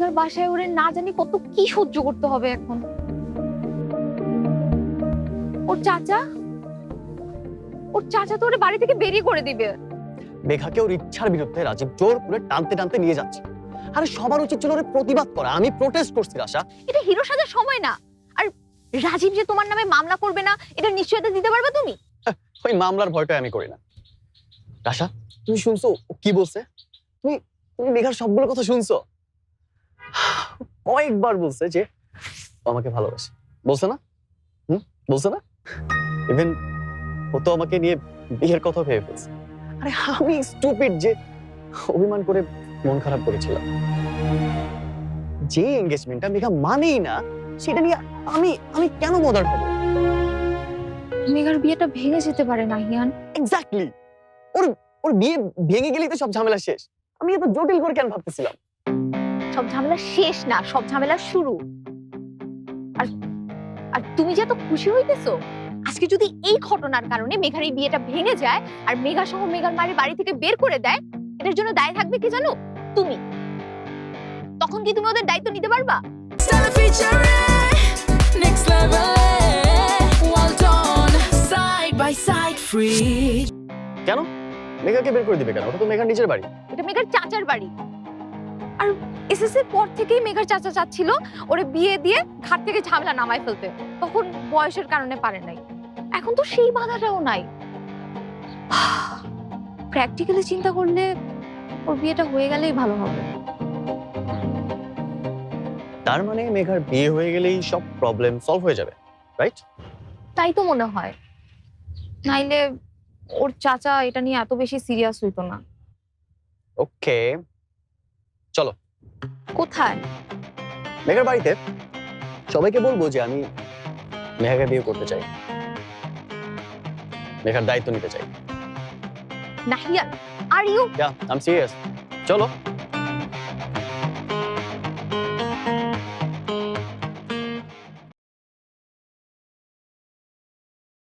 মেঘার বাসায় ওরে না জানি কত কি সহ্য করতে হবে এখন। ওর চাচা তো ওরে বাড়ি থেকে বেরিয়ে করে দিবে। মেঘাকে ওর ইচ্ছার বিরুদ্ধে রাজীব জোর করে টানতে টানতে নিয়ে যাচ্ছে। আরে সবার উচিত ছিল ওরে প্রতিবাদ করা। আমি প্রোটেস্ট করছি রাশা। এটা হিরো সাজার সময় না। আর রাজীব যে তোমার নামে মামলা করবে না এটা নিশ্চয়তা দিতে পারবে তুমি? ওই মামলার ভয়টা আমি করি না। রাশা, তুমি শুনছো ও কি বলছে? তুমি তুমি মেঘার সবগুলো কথা শুনছো? কয়েকবার বলছে যে ও আমাকে ভালোবাসে। বলছে না? বলছে না? ইভেন ও তো আমাকে নিয়ে বিয়ের কথা ভেবে ফেলছে। আরে আমি স্টুপিড যে অভিমান করে মন খারাপ করেছিলাম। যে এঙ্গেজমেন্টটা মেঘা মানেই না সেটা নিয়ে আমি আমি কেন মজার হব? মেঘার বিয়েটা ভেঙে যেতে পারে না হিয়ান। এক্স্যাক্টলি। ওর ওর বিয়ে ভেঙে গেলেই তো সব ঝামেলা শেষ। আমি এত জটিল করে কেন ভাবতেছিলাম? সব ঝামেলা শেষ না, সব ঝামেলা শুরু। আর আর তুমি যে এত খুশি হইতেছো, আজকে যদি এই ঘটনার কারণে মেঘার এই বিয়েটা ভেঙে যায় আর মেঘা সহ মেঘার মায়ের বাড়ি থেকে বের করে দেয়, এটার জন্য দায় থাকবে কি জানো? তুমি। তখন কি তুমি ওদের দায়িত্ব নিতে পারবা? Next level, well done, side by side, free. কেন? মেঘাকে বের করে দিবে কেন? ওটা তো মেঘার নিজের বাড়ি। এটা মেঘার চাচার বাড়ি। আর এসএসসির পর থেকেই মেঘার চাচা চাচ্ছিল ওরে বিয়ে দিয়ে ঘাট থেকে ঝামেলা নামায় ফেলতে। তখন বয়সের কারণে পারে নাই। এখন তো সেই বাধাটাও নাই। প্র্যাকটিক্যালি চিন্তা করলে ওর বিয়েটা হয়ে গেলেই ভালো হবে। তার মানে মেঘার বিয়ে হয়ে গেলেই সব প্রবলেম সলভ হয়ে যাবে, রাইট? তাই তো মনে হয়। নাইলে ওর চাচা এটা নিয়ে এত বেশি সিরিয়াস হইতো না। ওকে, চলো। কোথায়? মেঘার বাড়িতে। সবাইকে বলবো যে আমি মেঘাকে বিয়ে করতে চাই, মেঘার দায়িত্ব নিতে চাই। Nahiyan, are you? Yeah, I'm serious. চলো।